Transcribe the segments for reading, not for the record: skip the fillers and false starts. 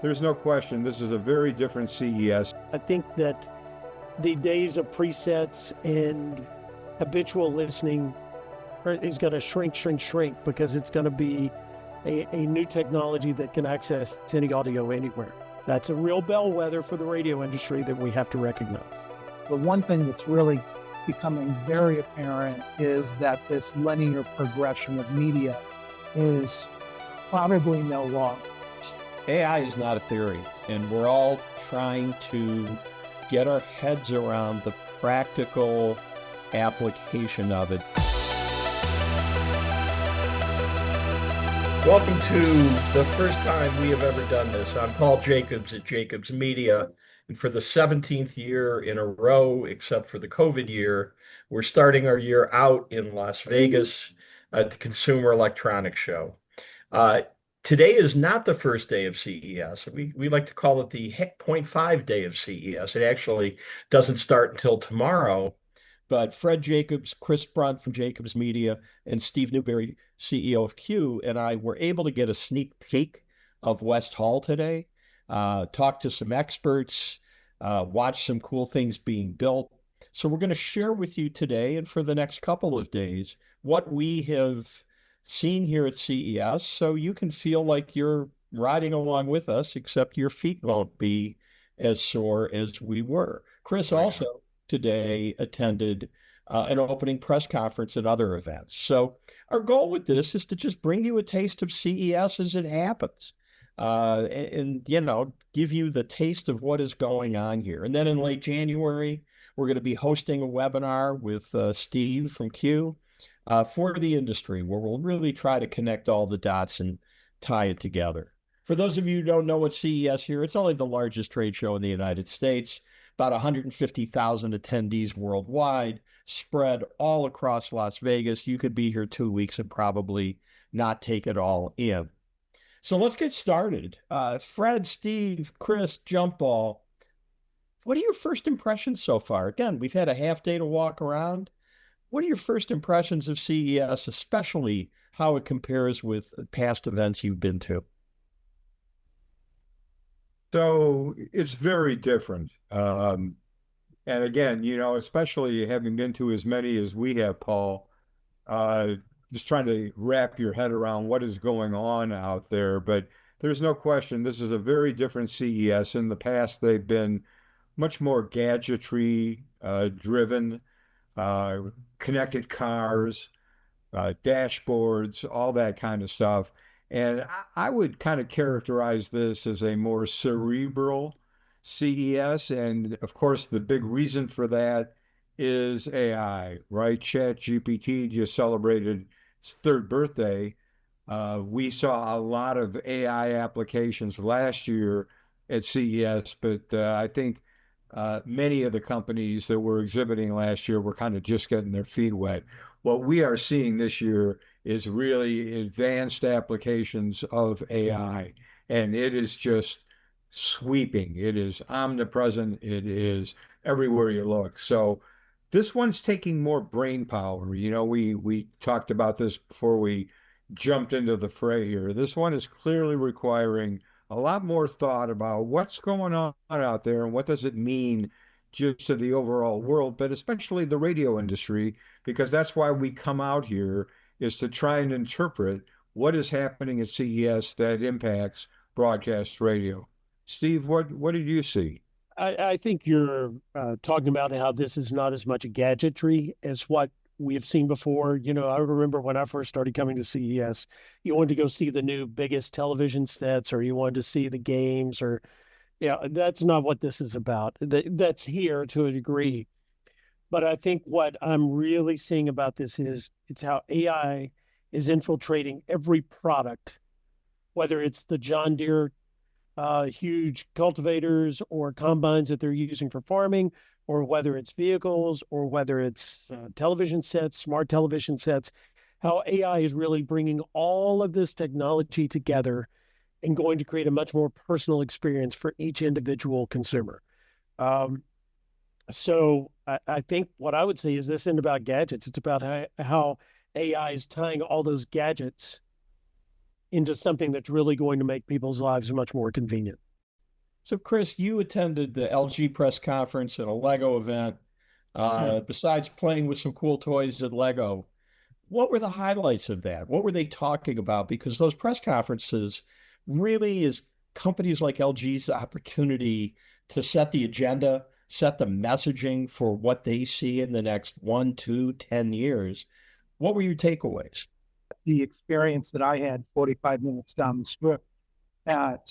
There's no question this is a very different CES. I think that the days of presets and habitual listening is going to shrink because it's going to be a new technology that can access any audio anywhere. That's a real bellwether for the radio industry that we have to recognize. The one thing that's really becoming very apparent is that this linear progression of media is probably no longer. AI is not a theory, and we're all trying to get our heads around the practical application of it. Welcome to the first time we have ever done this. I'm Paul Jacobs at Jacobs Media, and for the 17th year in a row, except for the COVID year, we're starting our year out in Las Vegas at the Consumer Electronics Show. Today is not the first day of CES. We like to call it the 0.5 day of CES. It actually doesn't start until tomorrow. But Fred Jacobs, Chris Brunt from Jacobs Media, and Steve Newberry, CEO of Q, and I were able to get a sneak peek of West Hall today, talk to some experts, watch some cool things being built. So we're going to share with you today and for the next couple of days what we have seen here at CES, so you can feel like you're riding along with us, except your feet won't be as sore as we were. Chris also today attended an opening press conference and other events. So our goal with this is to just bring you a taste of CES as it happens, and give you the taste of what is going on here. And then in late January, we're going to be hosting a webinar with Steve from Q for the industry, where we'll really try to connect all the dots and tie it together. For those of you who don't know what CES here, it's only the largest trade show in the United States. About 150,000 attendees worldwide, spread all across Las Vegas. You could be here 2 weeks and probably not take it all in. So let's get started. Fred, Steve, Chris, Jump Ball, what are your first impressions so far? Again, we've had a half day to walk around. What are your first impressions of CES, especially how it compares with past events you've been to? So it's very different. And again, especially having been to as many as we have, Paul, just trying to wrap your head around what is going on out there. But there's no question this is a very different CES. In the past, they've been much more gadgetry driven, connected cars, dashboards, all that kind of stuff. And I would kind of characterize this as a more cerebral CES. And of course, the big reason for that is AI, right? ChatGPT just celebrated its third birthday. We saw a lot of AI applications last year at CES, but I think many of the companies that were exhibiting last year were kind of just getting their feet wet. What we are seeing this year is really advanced applications of AI, and it is just sweeping. It is omnipresent. It is everywhere you look. So this one's taking more brain power. We talked about this before we jumped into the fray here. This one is clearly requiring a lot more thought about what's going on out there and what does it mean just to the overall world, but especially the radio industry, because that's why we come out here, is to try and interpret what is happening at CES that impacts broadcast radio. Steve, what did you see? I think you're talking about how this is not as much gadgetry as what we have seen before. I remember when I first started coming to CES, you wanted to go see the new biggest television sets, or you wanted to see the games, or that's not what this is about. That's here to a degree. But I think what I'm really seeing about this is it's how AI is infiltrating every product, whether it's the John Deere huge cultivators or combines that they're using for farming, or whether it's vehicles, or whether it's television sets, smart television sets, how AI is really bringing all of this technology together and going to create a much more personal experience for each individual consumer. So I think what I would say is this isn't about gadgets. It's about how AI is tying all those gadgets into something that's really going to make people's lives much more convenient. So, Chris, you attended the LG press conference and a Lego event. Besides playing with some cool toys at Lego, what were the highlights of that? What were they talking about? Because those press conferences really is companies like LG's opportunity to set the agenda, set the messaging for what they see in the next 1, 2, 10 years. What were your takeaways? The experience that I had 45 minutes down the strip at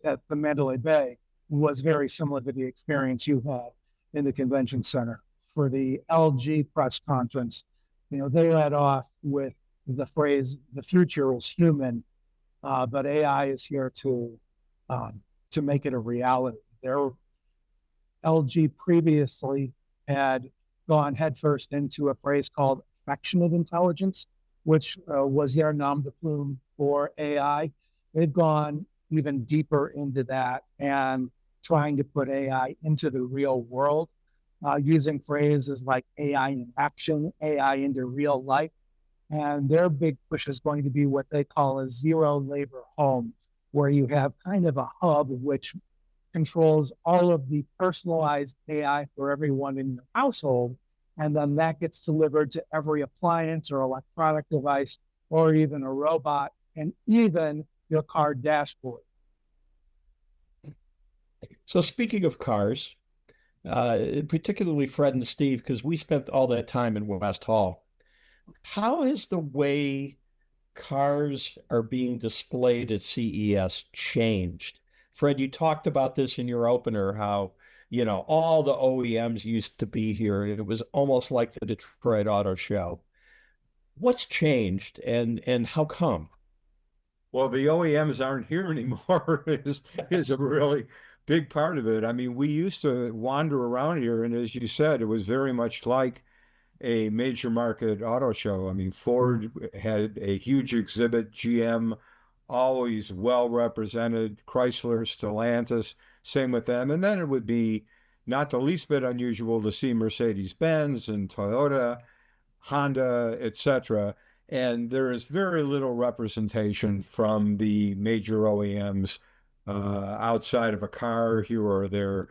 at the Mandalay Bay was very similar to the experience you had in the convention center. For the LG press conference, they led off with the phrase, "The future is human, but AI is here to make it a reality." LG previously had gone headfirst into a phrase called affectionate intelligence, which was their nom de plume for AI. They've gone even deeper into that and trying to put AI into the real world, using phrases like AI in action, AI into real life. And their big push is going to be what they call a zero labor home, where you have kind of a hub which controls all of the personalized AI for everyone in your household. And then that gets delivered to every appliance or electronic device, or even a robot, and even your car dashboard. So speaking of cars, particularly Fred and Steve, because we spent all that time in West Hall, how has the way cars are being displayed at CES changed? Fred, you talked about this in your opener, how, all the OEMs used to be here. It was almost like the Detroit Auto Show. What's changed and how come? Well, the OEMs aren't here anymore is a really big part of it. I mean, we used to wander around here, and as you said, it was very much like a major market auto show. I mean, Ford had a huge exhibit, GM always well represented, Chrysler, Stellantis, same with them. And then it would be not the least bit unusual to see Mercedes-Benz and Toyota, Honda, etc. And there is very little representation from the major OEMs outside of a car here or there.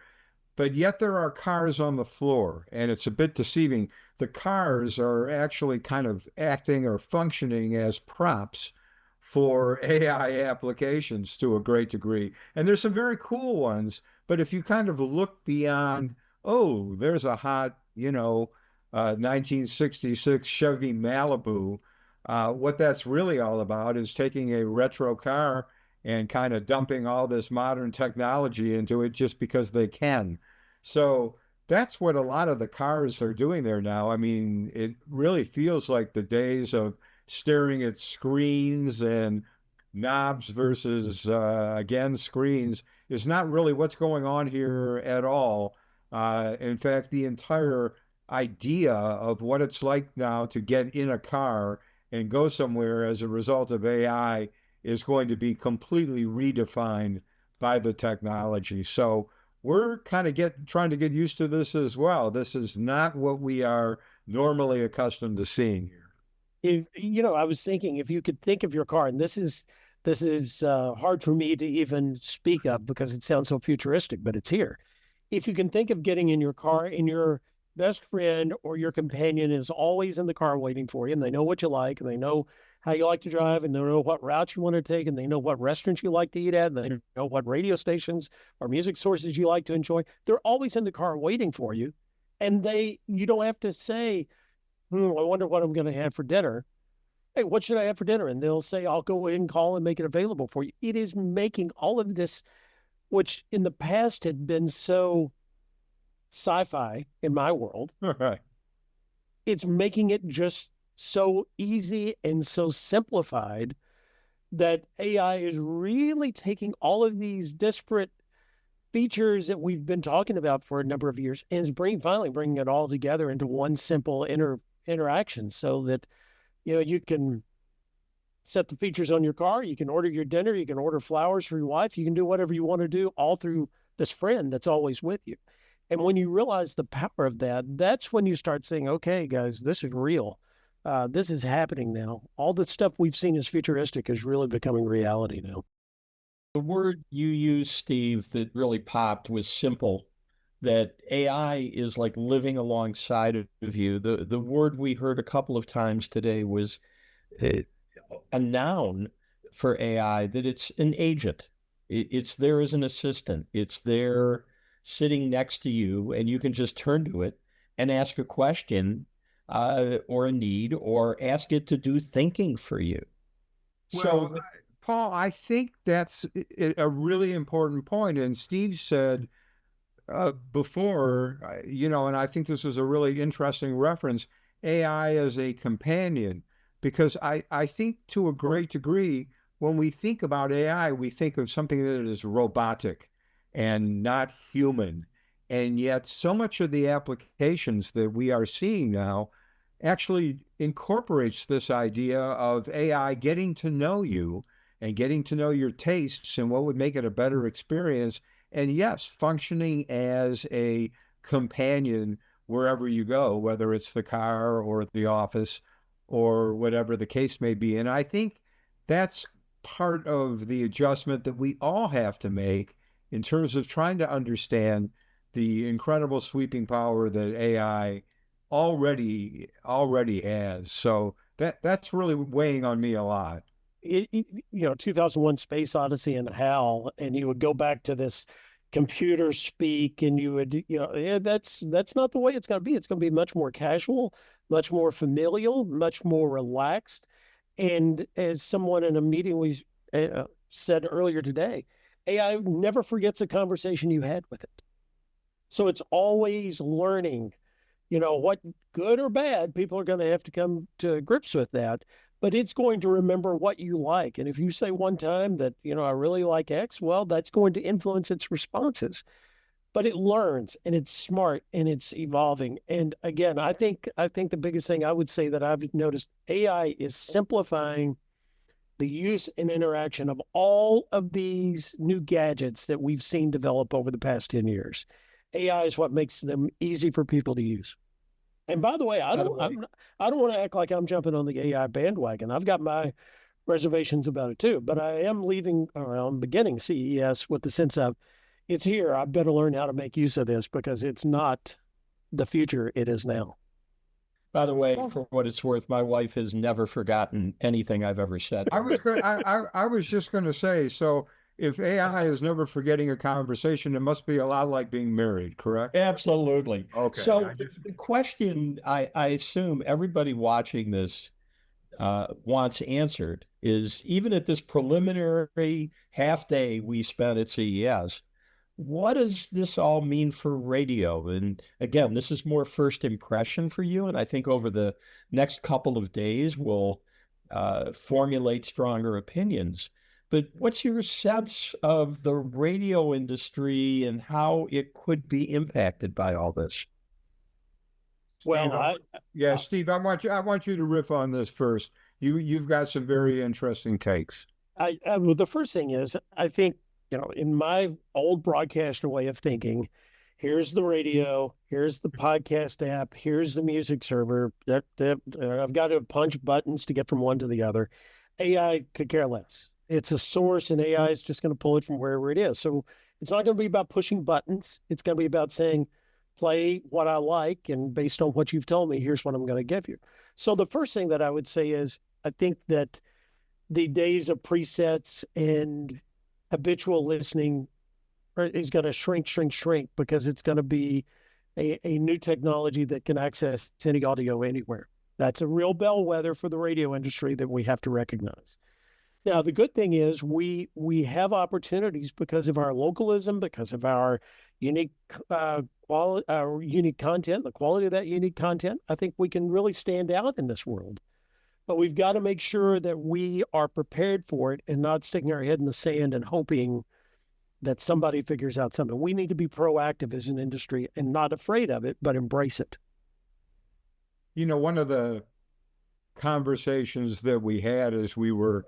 But yet there are cars on the floor, and it's a bit deceiving. The cars are actually kind of acting or functioning as props for AI applications to a great degree. And there's some very cool ones, but if you kind of look beyond, oh, there's a hot, 1966 Chevy Malibu, what that's really all about is taking a retro car and kind of dumping all this modern technology into it just because they can. So that's what a lot of the cars are doing there now. I mean, it really feels like the days of staring at screens and knobs versus, again, screens is not really what's going on here at all. In fact, the entire idea of what it's like now to get in a car and go somewhere as a result of AI is going to be completely redefined by the technology. So we're kind of trying to get used to this as well. This is not what we are normally accustomed to seeing here. I was thinking, if you could think of your car, and this is hard for me to even speak of because it sounds so futuristic, but it's here. If you can think of getting in your car and your best friend or your companion is always in the car waiting for you, and they know what you like, and they know how you like to drive, and they know what route you want to take, and they know what restaurants you like to eat at, and they know what radio stations or music sources you like to enjoy. They're always in the car waiting for you, and you don't have to say, I wonder what I'm going to have for dinner. Hey, what should I have for dinner? And they'll say, I'll go ahead and call and make it available for you. It is making all of this, which in the past had been so sci-fi in my world. Right. It's making it just so easy and so simplified that AI is really taking all of these disparate features that we've been talking about for a number of years and is finally bringing it all together into one simple interaction, so that you can set the features on your car, you can order your dinner, you can order flowers for your wife, you can do whatever you want to do all through this friend that's always with you. And when you realize the power of that, that's when you start saying, okay, guys, this is real. This is happening now. All the stuff we've seen as futuristic is really becoming reality now. word you used, Steve, that really popped was simple. That AI is like living alongside of you. The word we heard a couple of times today was uh, a noun for AI, that it's an agent. It's there as an assistant. It's there sitting next to you, and you can just turn to it and ask a question or a need, or ask it to do thinking for you. Well, So, Paul, I think that's a really important point. And Steve said before, and I think this is a really interesting reference, AI as a companion, because I think to a great degree, when we think about AI, we think of something that is robotic and not human. And yet, so much of the applications that we are seeing now actually incorporates this idea of AI getting to know you and getting to know your tastes and what would make it a better experience. And yes, functioning as a companion wherever you go, whether it's the car or the office or whatever the case may be. And I think that's part of the adjustment that we all have to make in terms of trying to understand the incredible sweeping power that AI already has. So that's really weighing on me a lot. 2001 Space Odyssey and HAL, and you would go back to this computer speak, and you would, that's not the way it's going to be. It's going to be much more casual, much more familial, much more relaxed. And as someone in a meeting we said earlier today, AI never forgets a conversation you had with it. So it's always learning, what good or bad, people are going to have to come to grips with that. But it's going to remember what you like. And if you say one time that, I really like X, well, that's going to influence its responses. But it learns, and it's smart, and it's evolving. And again, I think the biggest thing I would say that I've noticed, AI is simplifying the use and interaction of all of these new gadgets that we've seen develop over the past 10 years. AI is what makes them easy for people to use. And by the way, I don't want to act like I'm jumping on the AI bandwagon. I've got my reservations about it too, but I am beginning CES with the sense of it's here. I better learn how to make use of this because it's not the future, it is now. by the way, for what it's worth, my wife has never forgotten anything I've ever said. I was just going to say, so if AI is never forgetting a conversation, it must be a lot like being married, correct? Absolutely. Okay. So the question I assume everybody watching this wants answered is, even at this preliminary half day we spent at CES, what does this all mean for radio? And again, this is more first impression for you. And I think over the next couple of days, we'll formulate stronger opinions. But what's your sense of the radio industry and how it could be impacted by all this? Well, Steve, I want you to riff on this first. You've got some very interesting takes. well, the first thing is, I think, in my old broadcaster way of thinking, here's the radio, here's the podcast app, here's the music server. That I've got to punch buttons to get from one to the other. AI could care less. It's a source, and AI is just going to pull it from wherever it is. So it's not going to be about pushing buttons. It's going to be about saying, play what I like, and based on what you've told me, here's what I'm going to give you. So the first thing that I would say is, I think that the days of presets and habitual listening is going to shrink because it's going to be a new technology that can access any audio anywhere. That's a real bellwether for the radio industry that we have to recognize. Now, the good thing is we have opportunities because of our localism, because of our unique our unique content, the quality of that unique content. I think we can really stand out in this world. But we've got to make sure that we are prepared for it and not sticking our head in the sand and hoping that somebody figures out something. We need to be proactive as an industry and not afraid of it, but embrace it. One of the conversations that we had as we were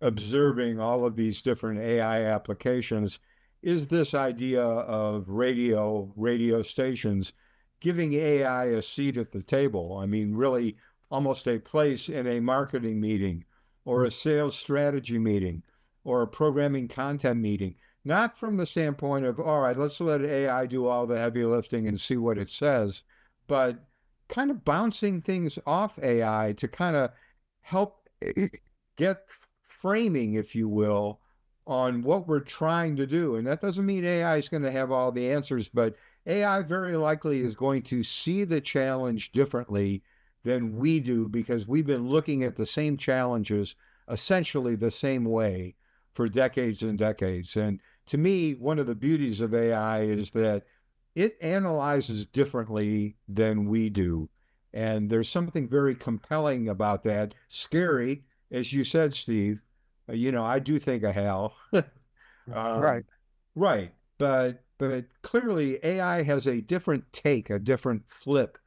observing all of these different AI applications is this idea of radio stations giving AI a seat at the table. I mean, really almost a place in a marketing meeting or a sales strategy meeting or a programming content meeting, not from the standpoint of, all right, let's let AI do all the heavy lifting and see what it says, but kind of bouncing things off AI to kind of help get framing, if you will, on what we're trying to do. And that doesn't mean AI is going to have all the answers, but AI very likely is going to see the challenge differently than we do because we've been looking at the same challenges essentially the same way for decades and decades. And to me, one of the beauties of AI is that it analyzes differently than we do. And there's something very compelling about that. Scary, as you said, Steve. I do think of Hal. Right. Right. But clearly AI has a different take, a different flip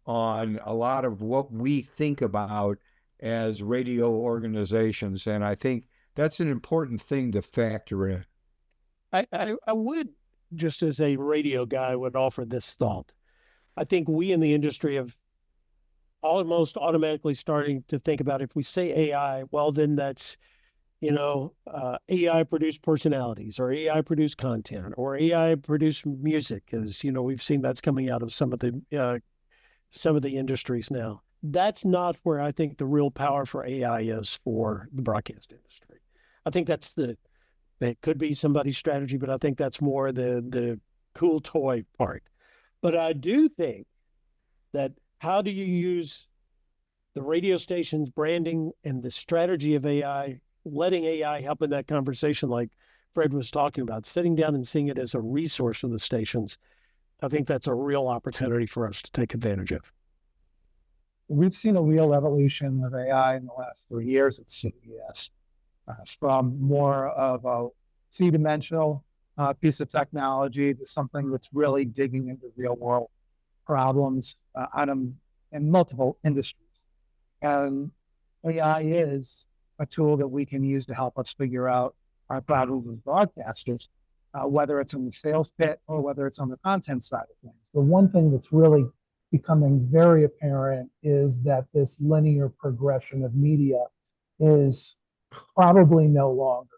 on a lot of what we think about as radio organizations. And I think that's an important thing to factor in. I would, just as a radio guy, would offer this thought. I think we in the industry have almost automatically starting to think about if we say AI, well, then that's, AI produced personalities or AI produced content or AI produced music, as we've seen that's coming out of some of the industries now. That's not where I think the real power for AI is for the broadcast industry. I think it could be somebody's strategy, but I think that's more the cool toy part. But I do think that how do you use the radio station's branding and the strategy of AI, letting AI help in that conversation like Fred was talking about, sitting down and seeing it as a resource for the stations. I think that's a real opportunity for us to take advantage of. We've seen a real evolution of AI in the last 3 years at CES, from more of a three-dimensional piece of technology to something that's really digging into real-world problems in multiple industries. And AI is a tool that we can use to help us figure out our problems as broadcasters, whether it's in the sales pit or whether it's on the content side of things. The one thing that's really becoming very apparent is that this linear progression of media is probably no longer.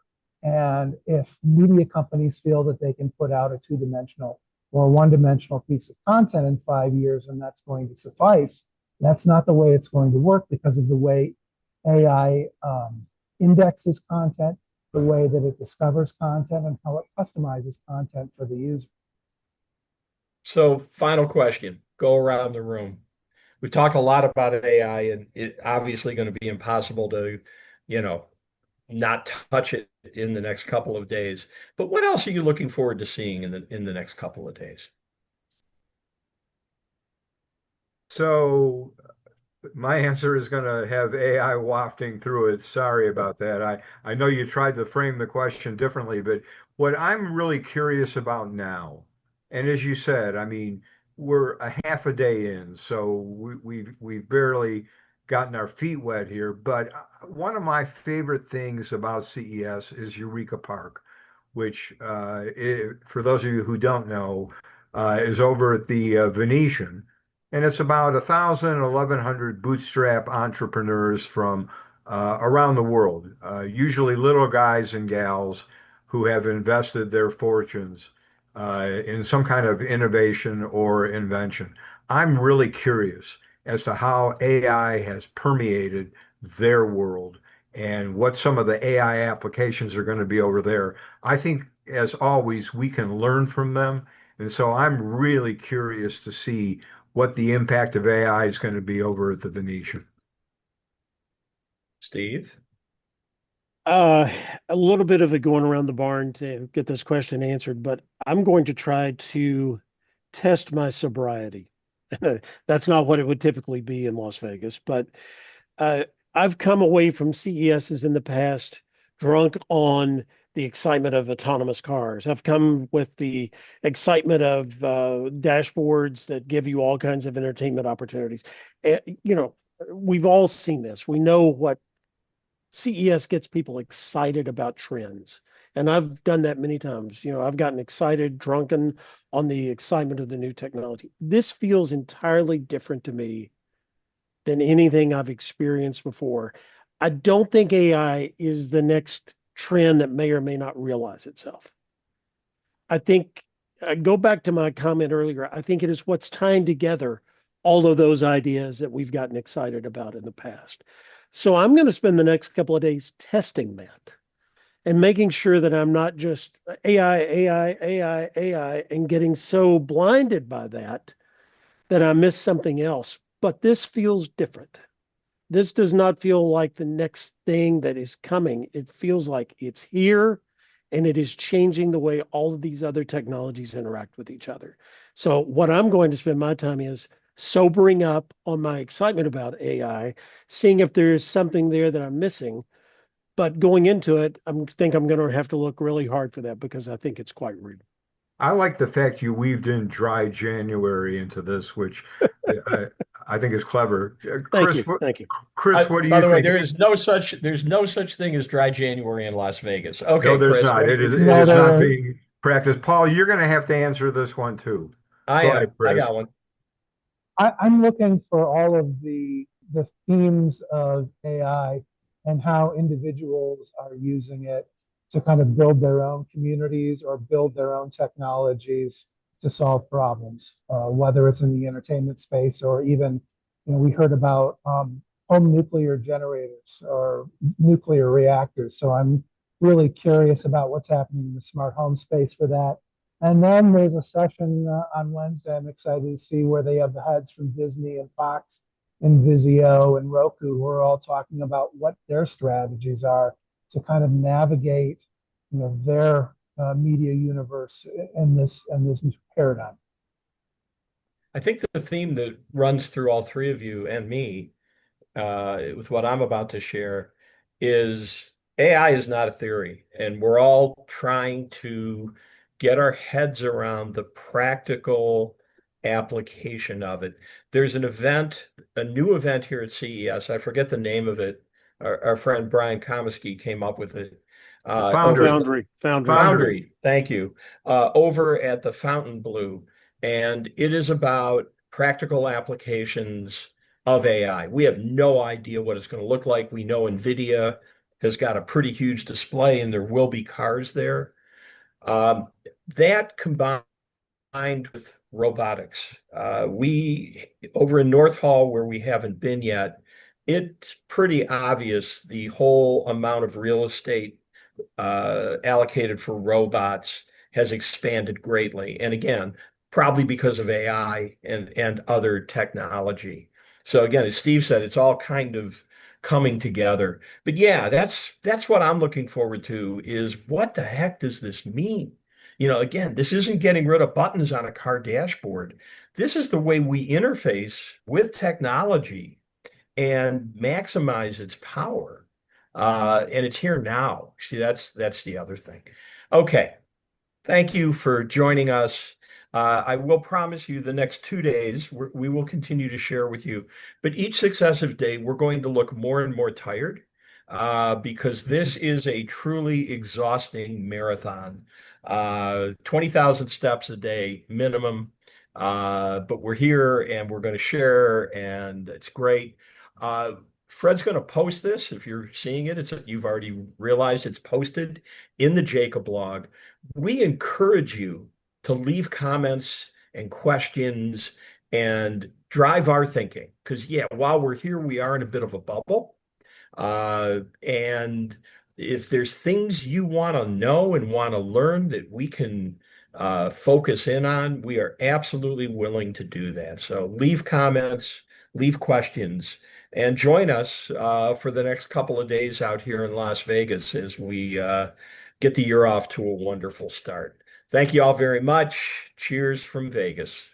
And if media companies feel that they can put out a two-dimensional or one-dimensional piece of content in 5 years and that's going to suffice, that's not the way it's going to work because of the way AI indexes content, the way that it discovers content, and how it customizes content for the user. So, final question, go around the room. We've talked a lot about AI, and it's obviously going to be impossible to, not touch it in the next couple of days. But what else are you looking forward to seeing in the next couple of days? So my answer is going to have AI wafting through it. Sorry about that. I know you tried to frame the question differently, but what I'm really curious about now, and as you said, I mean, we're a half a day in, so we've barely gotten our feet wet here. But one of my favorite things about CES is Eureka Park, which, for those of you who don't know, is over at the Venetian. And it's about 1,000, 1,100 bootstrap entrepreneurs from around the world, usually little guys and gals who have invested their fortunes in some kind of innovation or invention. I'm really curious as to how AI has permeated their world and what some of the AI applications are going to be over there. I think, as always, we can learn from them. And so I'm really curious to see what the impact of AI is going to be over at the Venetian. Steve? A little bit of it going around the barn to get this question answered, but I'm going to try to test my sobriety. That's not what it would typically be in Las Vegas, but I've come away from CESs in the past drunk on the excitement of autonomous cars. I've come with the excitement of dashboards that give you all kinds of entertainment opportunities. We've all seen this. We know what CES gets people excited about trends. And I've done that many times. I've gotten excited, drunken on the excitement of the new technology. This feels entirely different to me than anything I've experienced before. I don't think AI is the next trend that may or may not realize itself. I think I go back to my comment earlier. I think it is what's tying together all of those ideas that we've gotten excited about in the past. So I'm going to spend the next couple of days testing that and making sure that I'm not just AI, and getting so blinded by that that I miss something else. But this feels different. This does not feel like the next thing that is coming. It feels like it's here and it is changing the way all of these other technologies interact with each other. So what I'm going to spend my time is sobering up on my excitement about AI, seeing if there is something there that I'm missing. But going into it, I think I'm going to have to look really hard for that because I think it's quite real. I like the fact you weaved in dry January into this, which I, I think is clever. Thank Chris, you. Thank you. Chris, what do By you the way, think? there's no such thing as dry January in Las Vegas. Okay, No, there's Chris, not. what do It you is, think? it No, is not there, being practiced. Paul, you're going to have to answer this one too. Go ahead, I Chris. got one. I'm looking for all of the themes of AI and how individuals are using it to kind of build their own communities or build their own technologies to solve problems, whether it's in the entertainment space or even, we heard about home nuclear generators or nuclear reactors. So I'm really curious about what's happening in the smart home space for that. And then there's a session on Wednesday. I'm excited to see where they have the heads from Disney and Fox and Vizio and Roku, who are all talking about what their strategies are to kind of navigate, their media universe in this paradigm. I think the theme that runs through all three of you and me, with what I'm about to share, is AI is not a theory, and we're all trying to get our heads around the practical application of it. There's an event, a new event here at CES. I forget the name of it. Our friend Brian Komisky came up with it. Over at the Foundry. Foundry. Foundry, thank you. Over at the Fountain Blue. And it is about practical applications of AI. We have no idea what it's going to look like. We know NVIDIA has got a pretty huge display and there will be cars there. That combined with robotics. We, over in North Hall, where we haven't been yet, it's pretty obvious the whole amount of real estate allocated for robots has expanded greatly. And again, probably because of AI and other technology. So again, as Steve said, it's all kind of coming together. But yeah, that's what I'm looking forward to is what the heck does this mean? Again, this isn't getting rid of buttons on a car dashboard. This is the way we interface with technology and maximize its power. And it's here now. See, that's the other thing. Okay. Thank you for joining us. I will promise you the next 2 days, we will continue to share with you. But each successive day, we're going to look more and more tired because this is a truly exhausting marathon. 20,000 steps a day minimum. But we're here and we're going to share, and it's great. Fred's going to post this. If you're seeing it, you've already realized it's posted in the Jacob blog. We encourage you to leave comments and questions and drive our thinking. Because, yeah, while we're here, we are in a bit of a bubble. And if there's things you want to know and want to learn that we can focus in on, we are absolutely willing to do that. So leave comments, leave questions, and join us for the next couple of days out here in Las Vegas as we get the year off to a wonderful start. Thank you all very much. Cheers from Vegas.